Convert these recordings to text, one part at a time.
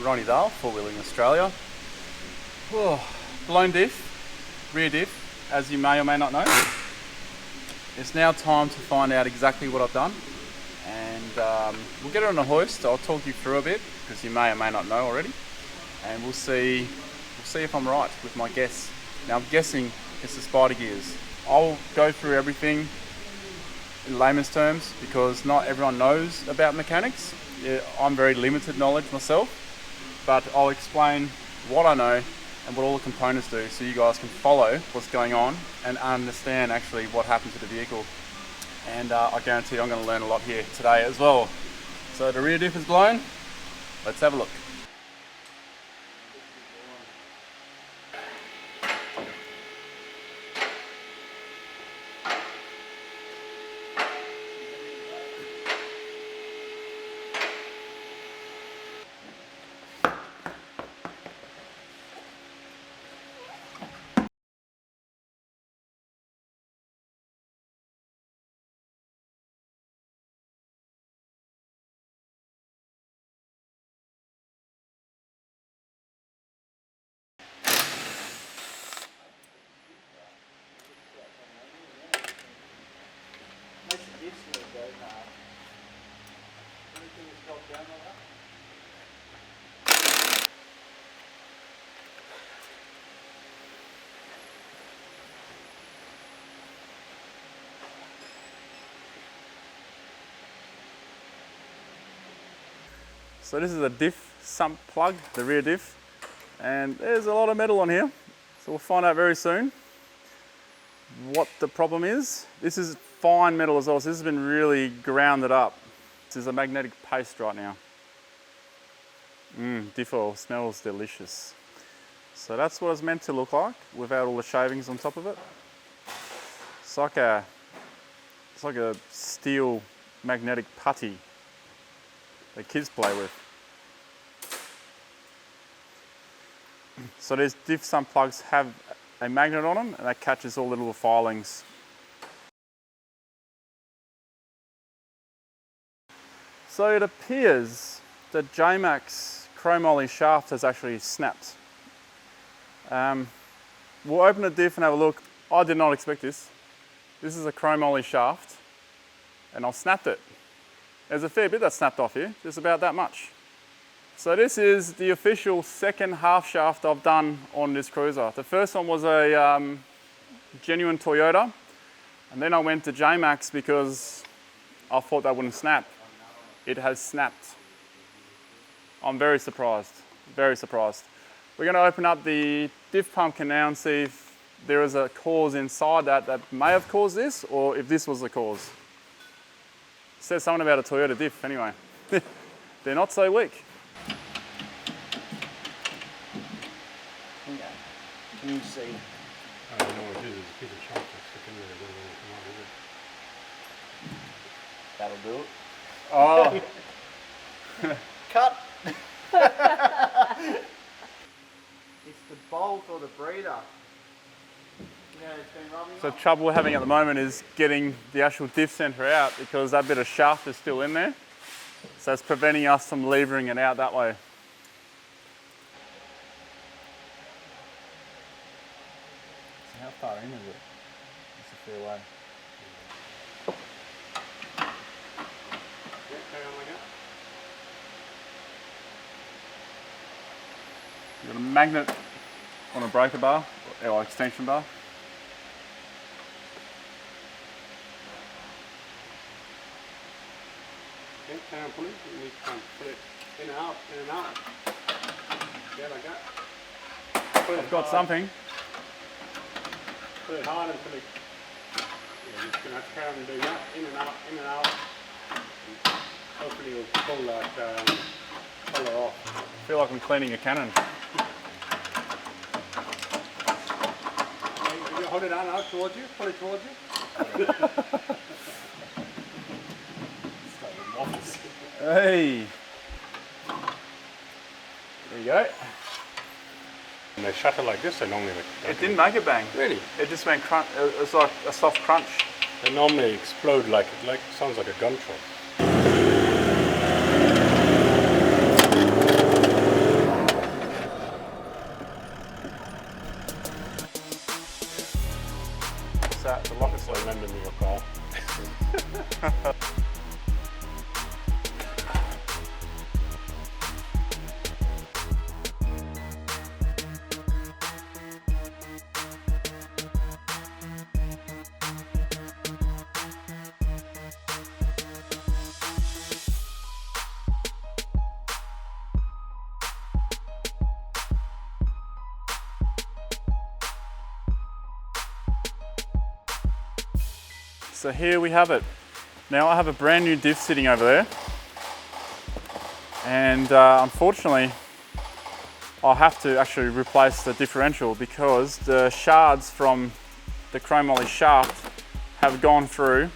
Ronnie Dale, Four Wheeling Australia. Oh, blown diff, rear diff, as you may or may not know. It's now time to find out exactly what I've done, and we'll get it on a hoist. I'll talk you through a bit because you may or may not know already, and we'll see if I'm right with my guess. Now I'm guessing it's the spider gears. I'll go through everything in layman's terms because not everyone knows about mechanics. I'm very limited knowledge myself, but I'll explain what I know and what all the components do so you guys can follow what's going on and understand actually what happened to the vehicle. And I guarantee I'm going to learn a lot here today as well. So the rear diff is blown. Let's have a look. So this is a diff sump plug, the rear diff, and there's a lot of metal on here. So we'll find out very soon what the problem is. This is fine metal as well, so this has been really grounded up. This is a magnetic paste right now. Diff oil smells delicious. So that's what it's meant to look like without all the shavings on top of it. It's like a steel magnetic putty that kids play with. So these diff sump plugs have a magnet on them and that catches all the little filings. So it appears that J-Max chromoly shaft has actually snapped. We'll open the diff and have a look. I did not expect this. This is a chromoly shaft and I've snapped it. There's a fair bit that snapped off here, just about that much. So this is the official second half shaft I've done on this cruiser. The first one was a genuine Toyota, and then I went to J-Max because I thought that wouldn't snap. It has snapped. I'm very surprised, very surprised. We're going to open up the diff pump canal and see if there is a cause inside that may have caused this, or if this was the cause. It says something about a Toyota diff anyway. They're not so weak. Can you see? I don't know what it is. It's a piece of shaft that's stuck in there. I don't know what it is. Oh. Cut! It's the bolt or the breather. You know, it's been rubbing So off. trouble we're having at the moment is getting the actual diff center out because that bit of shaft is still in there. So it's preventing us from levering it out that way. So how far in is it? It's a fair way. Yeah, carry on like that. You've got a magnet on a breaker bar or extension bar. Okay, carry on pulling. You need to try and put it in and out, in and out. Yeah, like that. Put it I've got hard. something. Put it hard until it. Yeah, you're just going to have to carry on doing that. In and out, in and out. And hopefully you'll pull that colour off. I feel like I'm cleaning a cannon. You hold it out towards you, pull it towards you. Hey! There you go. When they shut it like this, they normally It didn't make a bang. Really? It just went crunch. It was like a soft crunch. They normally explode like sounds like a gunshot. that the locket's So remember me, Carl. So here we have it. Now I have a brand new diff sitting over there, and unfortunately I'll have to actually replace the differential because the shards from the chromoly shaft have gone through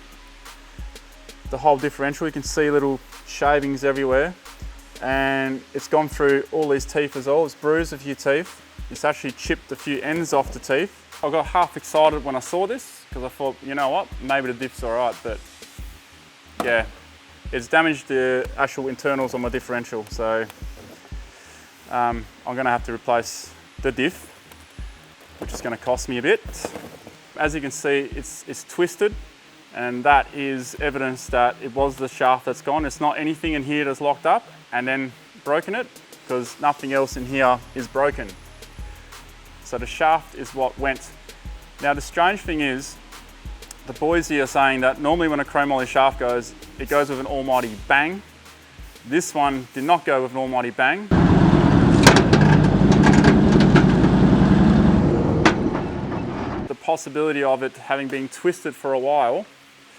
the whole differential. You can see little shavings everywhere, and it's gone through all these teeth as well. It's bruised a few teeth. It's actually chipped a few ends off the teeth. I got half excited when I saw this because I thought, you know what, maybe the diff's all right, but yeah, it's damaged the actual internals on my differential. So I'm gonna have to replace the diff, which is gonna cost me a bit. As you can see, it's twisted, and that is evidence that it was the shaft that's gone. It's not anything in here that's locked up and then broken it, because nothing else in here is broken. So the shaft is what went. Now the strange thing is, the boys here are saying that normally when a chromoly shaft goes, it goes with an almighty bang. This one did not go with an almighty bang. The possibility of it having been twisted for a while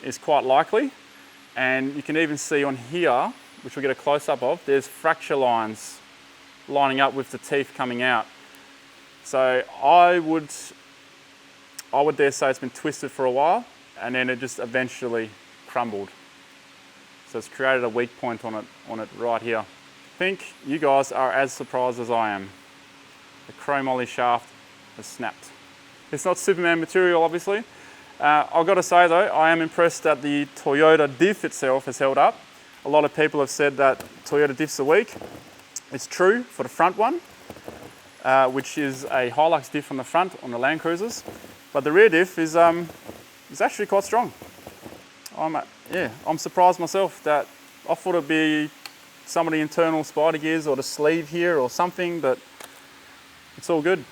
is quite likely. And you can even see on here, which we'll get a close-up of, there's fracture lines lining up with the teeth coming out. So I would dare say it's been twisted for a while, and then it just eventually crumbled. So it's created a weak point on it right here. I think you guys are as surprised as I am. The chromoly shaft has snapped. It's not Superman material, obviously. I've got to say though, I am impressed that the Toyota Diff itself has held up. A lot of people have said that Toyota Diffs are weak. It's true for the front one, which is a Hilux diff on the front on the Land Cruisers. But the rear diff is actually quite strong. I'm surprised myself that I thought it'd be some of the internal spider gears or the sleeve here or something, but it's all good.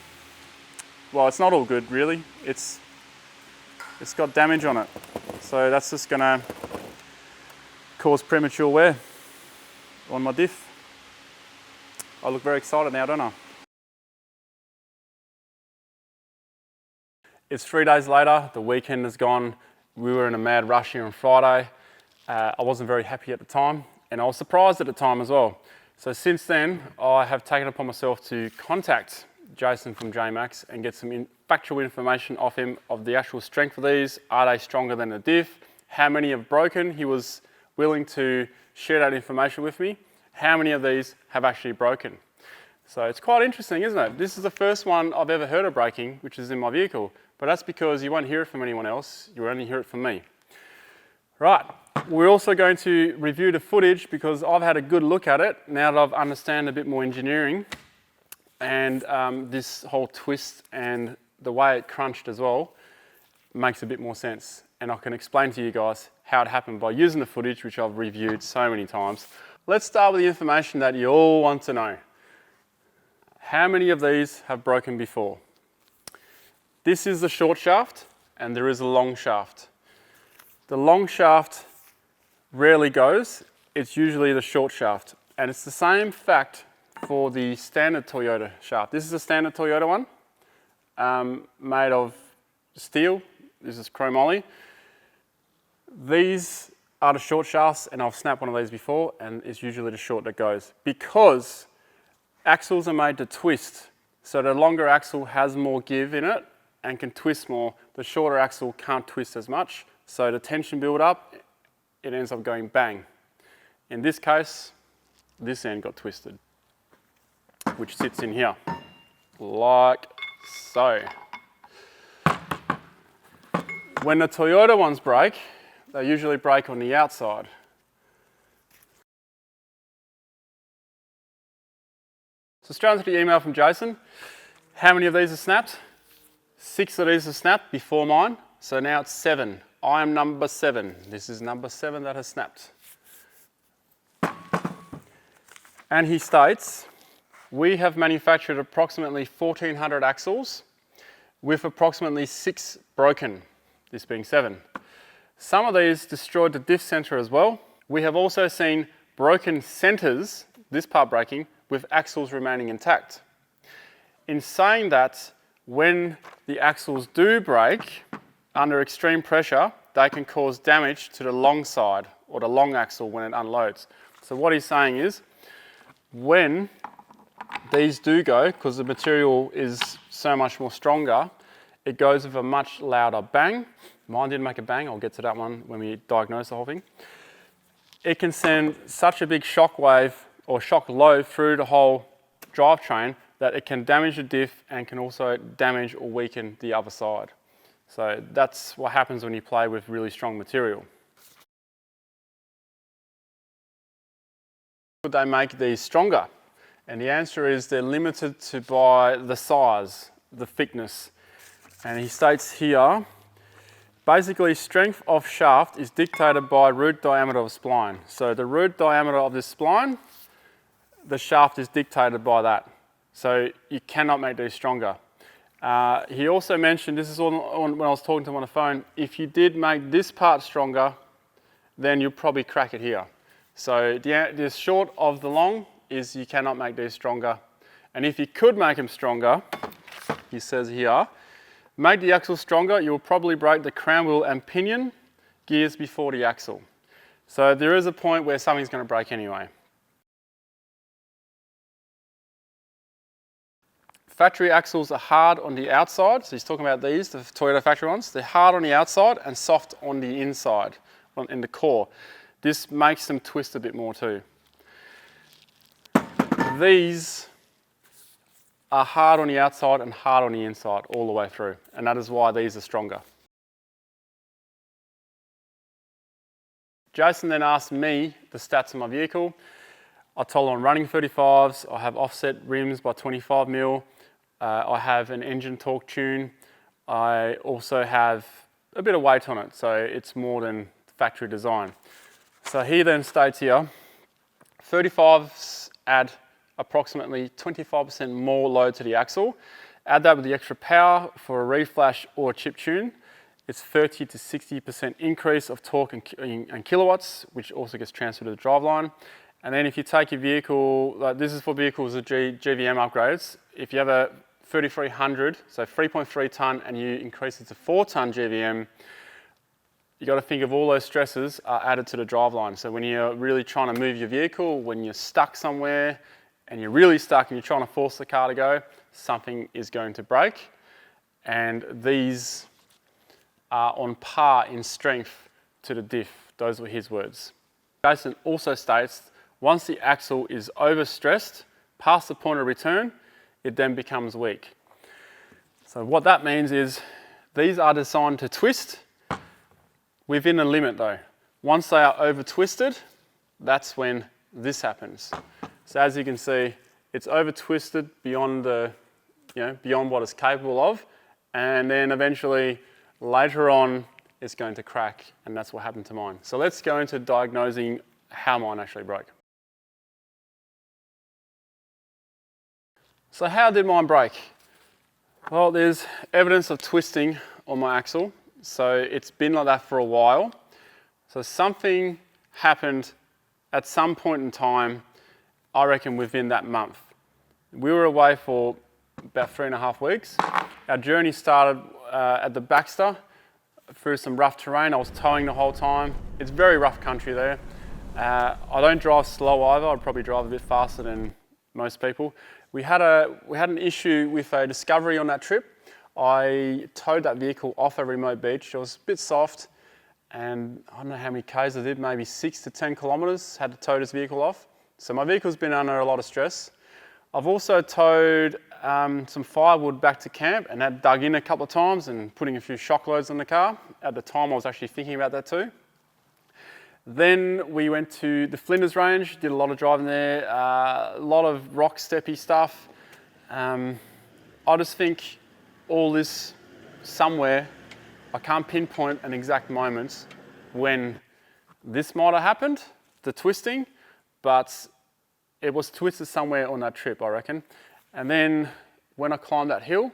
Well, it's not all good really. It's got damage on it. So that's just gonna cause premature wear on my diff. I look very excited now, don't I? It's 3 days later, the weekend has gone. We were in a mad rush here on Friday. I wasn't very happy at the time, and I was surprised at the time as well. So since then, I have taken it upon myself to contact Jason from JMax and get some factual information off him of the actual strength of these. Are they stronger than the diff? How many have broken? He was willing to share that information with me. How many of these have actually broken? So it's quite interesting, isn't it? This is the first one I've ever heard of breaking, which is in my vehicle. But that's because you won't hear it from anyone else, you only hear it from me. Right, we're also going to review the footage because I've had a good look at it now that I've understand a bit more engineering, and this whole twist and the way it crunched as well makes a bit more sense. And I can explain to you guys how it happened by using the footage, which I've reviewed so many times. Let's start with the information that you all want to know. How many of these have broken before? This is the short shaft, and there is a long shaft. The long shaft rarely goes. It's usually the short shaft. And it's the same fact for the standard Toyota shaft. This is a standard Toyota one, made of steel. This is chromoly. These are the short shafts, and I've snapped one of these before, and it's usually the short that goes. Because axles are made to twist, so the longer axle has more give in it and can twist more. The shorter axle can't twist as much, so the tension build up, it ends up going bang. In this case, this end got twisted, which sits in here, like so. When the Toyota ones break, they usually break on the outside. So straight into the email from Jason. How many of these are snapped? 6 of these are snapped before mine. So now it's 7. I am number 7. This is number 7 that has snapped. And he states, we have manufactured approximately 1,400 axles with approximately 6 broken, this being 7. Some of these destroyed the diff center as well. We have also seen broken centers, this part breaking, with axles remaining intact. In saying that, when the axles do break under extreme pressure, they can cause damage to the long side or the long axle when it unloads. So what he's saying is, when these do go, because the material is so much more stronger, it goes with a much louder bang. Mine didn't make a bang, I'll get to that one when we diagnose the whole thing. It can send such a big shock wave or shock load through the whole drivetrain that it can damage the diff and can also damage or weaken the other side. So that's what happens when you play with really strong material. Could they make these stronger? And the answer is they're limited to by the size, the thickness. And he states here, basically strength of shaft is dictated by root diameter of spline. So the root diameter of this spline, the shaft is dictated by that. So you cannot make these stronger. He also mentioned, this is when I was talking to him on the phone, if you did make this part stronger, then you'll probably crack it here. So the short of the long is you cannot make these stronger. And if you could make them stronger, he says here, make the axle stronger, you'll probably break the crown wheel and pinion gears before the axle. So there is a point where something's going to break anyway. Factory axles are hard on the outside, so he's talking about these, the Toyota factory ones. They're hard on the outside and soft on the inside, in the core. This makes them twist a bit more too. These are hard on the outside and hard on the inside all the way through, and that is why these are stronger. Jason then asked me the stats of my vehicle. I told him I'm running 35s, I have offset rims by 25mm, I have an engine torque tune, I also have a bit of weight on it, so it's more than factory design. So he then states here, 35s add approximately 25% more load to the axle. Add that with the extra power for a reflash or a chip tune, it's 30 to 60% increase of torque and kilowatts, which also gets transferred to the driveline. And then if you take your vehicle, like this is for vehicles with GVM upgrades, if you have a 3300, so 3.3 tonne, and you increase it to 4 tonne GVM, you got to think of all those stresses are added to the driveline. So when you're really trying to move your vehicle, when you're stuck somewhere and you're really stuck and you're trying to force the car to go, something is going to break. And these are on par in strength to the diff. Those were his words. Jason also states, once the axle is overstressed, past the point of return, it then becomes weak. So what that means is these are designed to twist within a limit though. Once they are over twisted, that's when this happens. So as you can see, it's over twisted beyond beyond what it's capable of, and then eventually later on it's going to crack, and that's what happened to mine. So let's go into diagnosing how mine actually broke. So how did mine break? Well, there's evidence of twisting on my axle. So it's been like that for a while. So something happened at some point in time, I reckon within that month. We were away for about 3.5 weeks. Our journey started at the Baxter through some rough terrain. I was towing the whole time. It's very rough country there. I don't drive slow either. I'd probably drive a bit faster than most people. We had an issue with a Discovery on that trip. I towed that vehicle off a remote beach. It was a bit soft, and I don't know how many Ks I did, maybe 6 to 10 kilometres, had to tow this vehicle off. So my vehicle's been under a lot of stress. I've also towed some firewood back to camp, and that dug in a couple of times and putting a few shock loads on the car. At the time I was actually thinking about that too. Then we went to the Flinders Range, did a lot of driving there, a lot of rock steppy stuff. I just think all this somewhere I can't pinpoint an exact moment when this might have happened, the twisting, but it was twisted somewhere on that trip, I reckon. And then when I climbed that hill,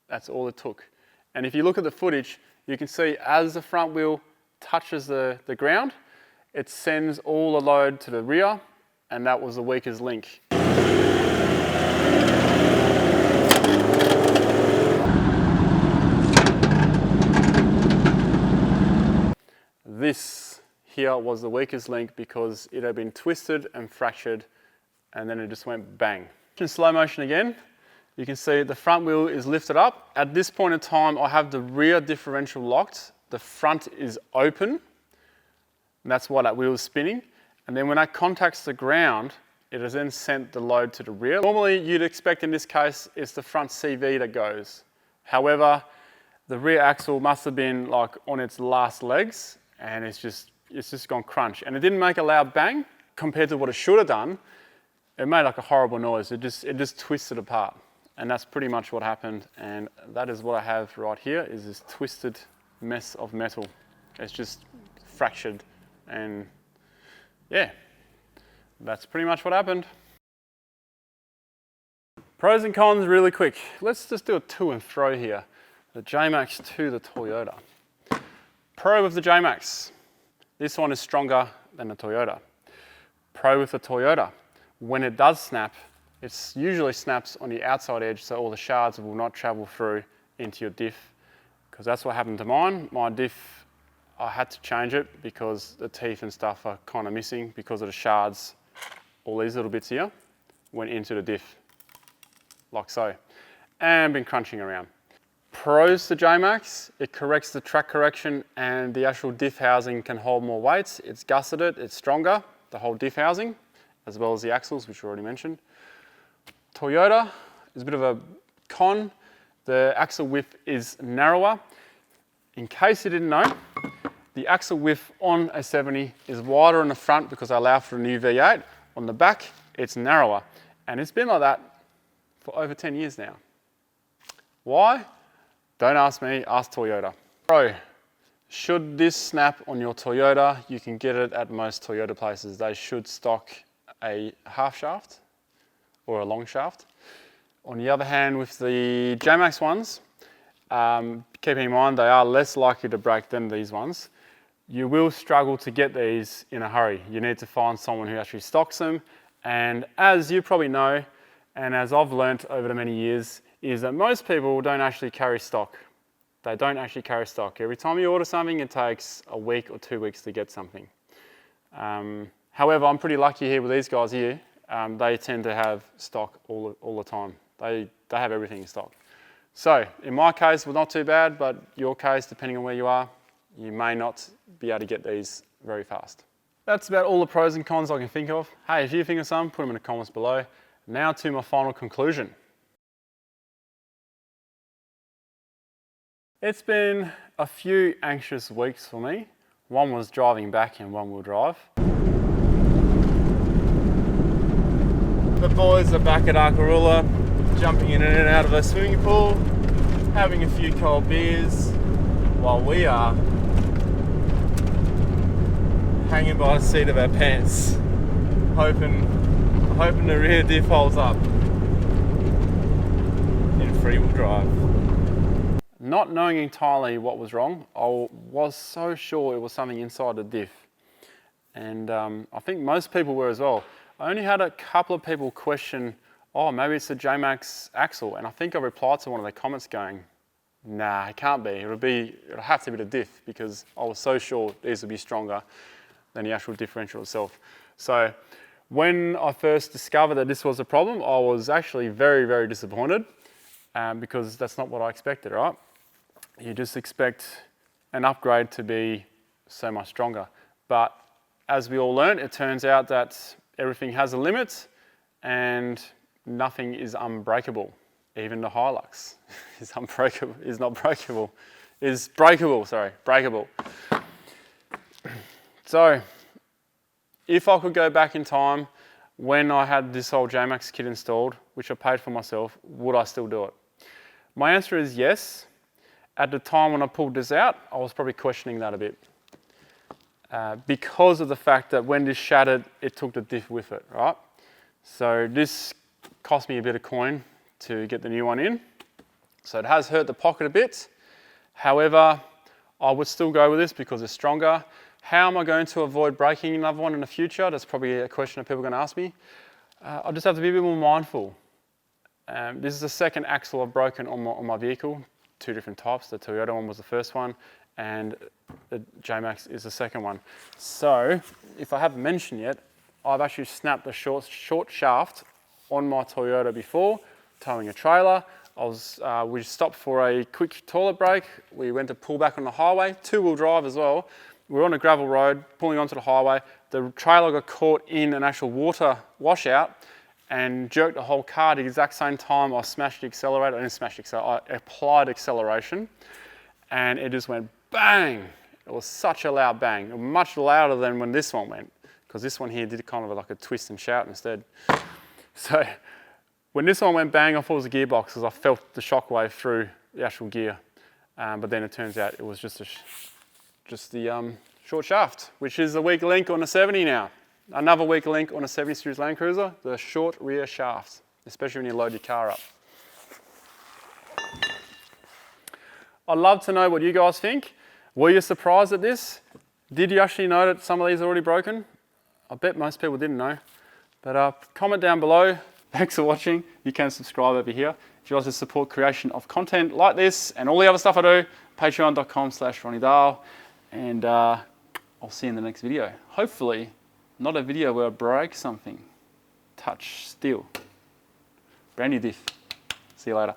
that's all it took. And if you look at the footage, you can see as the front wheel touches the ground, it sends all the load to the rear, and that was the weakest link. This here was the weakest link because it had been twisted and fractured, and then it just went bang. In slow motion again, you can see the front wheel is lifted up. At this point in time, I have the rear differential locked. The front is open, and that's why that wheel is spinning. And then when that contacts the ground, it has then sent the load to the rear. Normally, you'd expect in this case, it's the front CV that goes. However, the rear axle must have been like on its last legs, and it's just gone crunch. And it didn't make a loud bang compared to what it should have done. It made like a horrible noise. It just twisted apart. And that's pretty much what happened. And that is what I have right here, is this twisted mess of metal. It's just fractured, and yeah, that's pretty much what happened. Pros and cons really quick. Let's just do a to and fro here. The J-Max to the Toyota. Pro with the J-Max. This one is stronger than the Toyota. Pro with the Toyota. When it does snap, it usually snaps on the outside edge, so all the shards will not travel through into your diff, because that's what happened to mine. My diff, I had to change it because the teeth and stuff are kind of missing because of the shards. All these little bits here went into the diff, like so, and been crunching around. Pros to J-Max, it corrects the track correction, and the actual diff housing can hold more weight. It's gusseted, it's stronger, the whole diff housing, as well as the axles, which we already mentioned. Toyota is a bit of a con. The axle width is narrower. In case you didn't know, the axle width on a 70 is wider on the front because I allow for a new V8. On the back, it's narrower. And it's been like that for over 10 years now. Why? Don't ask me, ask Toyota. Pro, should this snap on your Toyota, you can get it at most Toyota places. They should stock a half shaft or a long shaft. On the other hand, with the J-Max ones, keeping in mind they are less likely to break than these ones, you will struggle to get these in a hurry. You need to find someone who actually stocks them. And as you probably know, and as I've learnt over the many years, is that most people don't actually carry stock. They don't actually carry stock. Every time you order something, it takes a week or 2 weeks to get something. However, I'm pretty lucky here with these guys here. They tend to have stock all the time. They have everything in stock. So in my case, it was not too bad, but your case, depending on where you are, you may not be able to get these very fast. That's about all the pros and cons I can think of. Hey, if you think of some, put them in the comments below. Now to my final conclusion. It's been a few anxious weeks for me. One was driving back in one-wheel drive. The boys are back at Arkaroola, jumping in and out of a swimming pool, having a few cold beers, while we are hanging by the seat of our pants, hoping the rear diff holds up in free-wheel drive. Not knowing entirely what was wrong, I was so sure it was something inside the diff, and I think most people were as well. I only had a couple of people question, oh, maybe it's the J-Max axle, and I think I replied to one of the comments going, nah, it can't be. It'll have to be the diff, because I was so sure these would be stronger than the actual differential itself. So when I first discovered that this was a problem, I was actually very, very disappointed, because that's not what I expected, right? You just expect an upgrade to be so much stronger. But as we all learned, it turns out that everything has a limit and nothing is unbreakable. Even the Hilux is unbreakable, is not breakable, is breakable, sorry, breakable. So if I could go back in time when I had this whole J-Max kit installed, which I paid for myself, would I still do it? My answer is yes. at the time when I pulled this out, I was probably questioning that a bit. Because of the fact that when this shattered, it took the diff with it, right? So this cost me a bit of coin to get the new one in. So it has hurt the pocket a bit. However, I would still go with this because it's stronger. How am I going to avoid breaking another one in the future? That's probably a question that people are going to ask me. I just have to be a bit more mindful. This is the second axle I've broken on my vehicle, 2 different types. The Toyota one was the first one, and the J-Max is the second one. So, if I haven't mentioned yet, I've actually snapped the short shaft on my Toyota before, towing a trailer. We stopped for a quick toilet break. We went to pull back on the highway, 2-wheel drive as well. We were on a gravel road, pulling onto the highway. The trailer got caught in an actual water washout and jerked the whole car at the exact same time. I smashed the accelerator, I didn't smash the accelerator, I applied acceleration, and it just went bang. It was such a loud bang, much louder than when this one went, because this one here did kind of like a twist and shout instead. So when this one went bang, I thought it was a gearbox because I felt the shockwave through the actual gear. But then it turns out it was just the short shaft, which is a weak link on a 70 now. Another weak link on a 70 series Land Cruiser, the short rear shafts, especially when you load your car up. I'd love to know what you guys think. Were you surprised at this? Did you actually know that some of these are already broken? I bet most people didn't know. But comment down below. Thanks for watching. You can subscribe over here. If you like to support creation of content like this and all the other stuff I do, patreon.com/RonnieDahl. And I'll see you in the next video. Hopefully, not a video where I break something. Touch steel. Brand new Diff. See you later.